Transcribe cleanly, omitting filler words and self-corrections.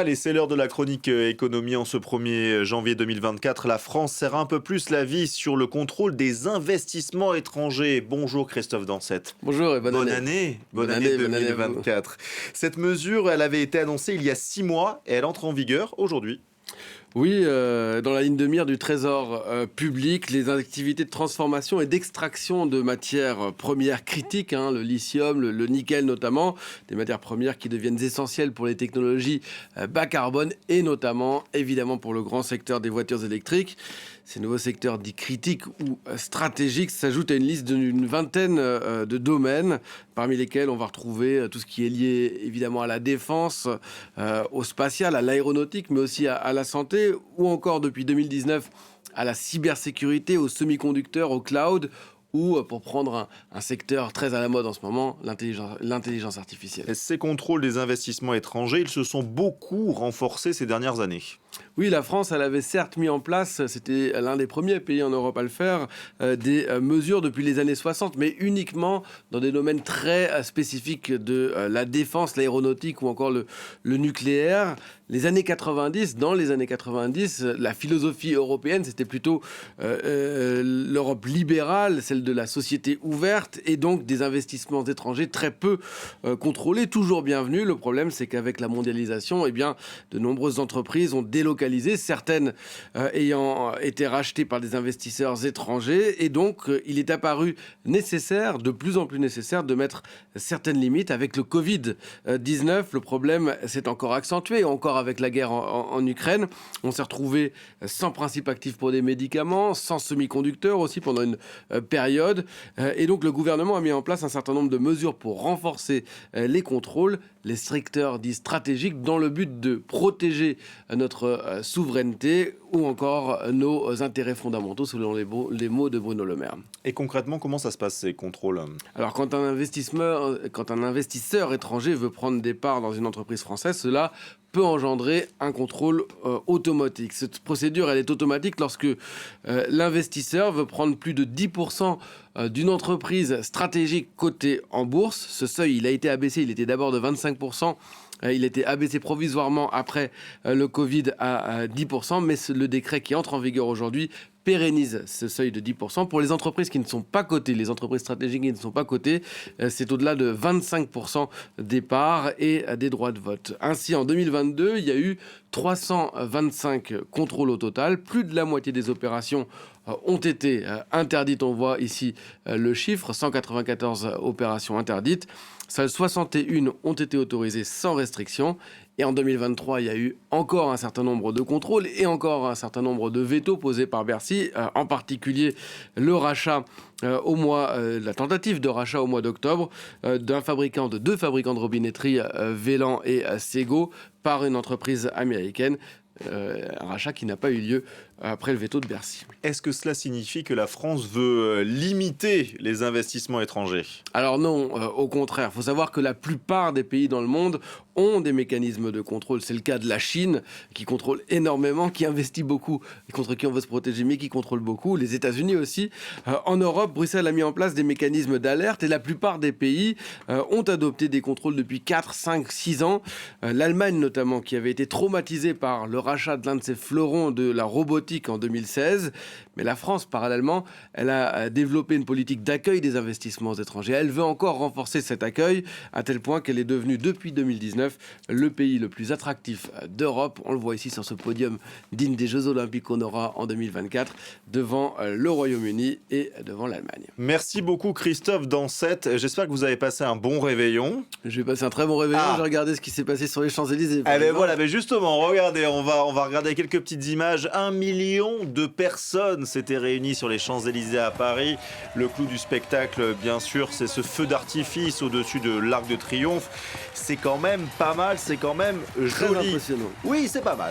Allez, c'est l'heure de la chronique économie en ce 1er janvier 2024. La France serre un peu plus la vis sur le contrôle des investissements étrangers. Bonjour Christophe Dansette. Bonjour et bonne Bonne année. année, bonne Bonne année année à vous. 2024. Cette mesure, elle avait été annoncée il y a 6 mois et elle entre en vigueur aujourd'hui. Oui, dans la ligne de mire du Trésor public, les activités de transformation et d'extraction de matières premières critiques, le lithium, le nickel notamment, des matières premières qui deviennent essentielles pour les technologies bas carbone et notamment, évidemment, pour le grand secteur des voitures électriques. Ces nouveaux secteurs dits critiques ou stratégiques s'ajoutent à une liste d'une vingtaine de domaines, parmi lesquels on va retrouver tout ce qui est lié évidemment à la défense, au spatial, à l'aéronautique, mais aussi à la santé, ou encore depuis 2019 à la cybersécurité, aux semi-conducteurs, au cloud, ou pour prendre un secteur très à la mode en ce moment, l'intelligence artificielle. Ces contrôles des investissements étrangers, ils se sont beaucoup renforcés ces dernières années. Oui, la France, elle avait certes mis en place, c'était l'un des premiers pays en Europe à le faire, des mesures depuis les années 60, mais uniquement dans des domaines très spécifiques de la défense, l'aéronautique ou encore le nucléaire. Dans les années 90, la philosophie européenne, c'était plutôt l'Europe libérale, celle de la société ouverte et donc des investissements étrangers très peu contrôlés, toujours bienvenus. Le problème, c'est qu'avec la mondialisation, de nombreuses entreprises ont délocalisé, certaines ayant été rachetées par des investisseurs étrangers. Et donc, il est apparu nécessaire, de plus en plus nécessaire, de mettre certaines limites. Avec le Covid-19, le problème s'est encore accentué, encore avec la guerre en Ukraine. On s'est retrouvé sans principe actif pour des médicaments, sans semi-conducteurs aussi pendant une période. Et donc, le gouvernement a mis en place un certain nombre de mesures pour renforcer les contrôles, les secteurs dits stratégiques, dans le but de protéger notre souveraineté ou encore nos intérêts fondamentaux, selon les mots de Bruno Le Maire. Et concrètement, comment ça se passe ces contrôles ? Alors, quand un investisseur étranger veut prendre des parts dans une entreprise française, cela peut engendrer un contrôle automatique. Cette procédure, elle est automatique lorsque l'investisseur veut prendre plus de 10% d'une entreprise stratégique cotée en bourse. Ce seuil, il a été abaissé, il était d'abord de 25%. Il a été abaissé provisoirement après le Covid à 10%, mais le décret qui entre en vigueur aujourd'hui pérennise ce seuil de 10%. Pour les entreprises qui ne sont pas cotées, les entreprises stratégiques qui ne sont pas cotées, c'est au-delà de 25% des parts et des droits de vote. Ainsi, en 2022, il y a eu 325 contrôles au total. Plus de la moitié des opérations ont été interdites. On voit ici le chiffre, 194 opérations interdites. Seules 61 ont été autorisées sans restriction. Et en 2023, il y a eu encore un certain nombre de contrôles et encore un certain nombre de vétos posés par Bercy, en particulier le rachat la tentative de rachat au mois d'octobre de deux fabricants de robinetterie, Vélan et Sego, par une entreprise américaine. Un rachat qui n'a pas eu lieu après le veto de Bercy. Est-ce que cela signifie que la France veut limiter les investissements étrangers ? Alors non, au contraire. Il faut savoir que la plupart des pays dans le monde ont des mécanismes de contrôle. C'est le cas de la Chine, qui contrôle énormément, qui investit beaucoup, et contre qui on veut se protéger, mais qui contrôle beaucoup. Les États-Unis aussi. En Europe, Bruxelles a mis en place des mécanismes d'alerte et la plupart des pays ont adopté des contrôles depuis 4, 5, 6 ans. L'Allemagne notamment, qui avait été traumatisée par le rachat de l'un de ses fleurons de la robotique en 2016. Mais la France, parallèlement, elle a développé une politique d'accueil des investissements étrangers. Elle veut encore renforcer cet accueil, à tel point qu'elle est devenue, depuis 2019, le pays le plus attractif d'Europe. On le voit ici sur ce podium digne des Jeux Olympiques qu'on aura en 2024, devant le Royaume-Uni et devant l'Allemagne. Merci beaucoup Christophe Dansette. J'espère que vous avez passé un bon réveillon. J'ai passé un très bon réveillon. J'ai regardé ce qui s'est passé sur les Champs-Élysées. Voilà, mais justement, regardez, on va regarder quelques petites images. 1 million de personnes s'étaient réunies sur les Champs-Élysées à Paris. Le clou du spectacle, bien sûr, c'est ce feu d'artifice au-dessus de l'Arc de Triomphe. C'est quand même pas mal, c'est quand même joli. Très impressionnant. Oui, c'est pas mal.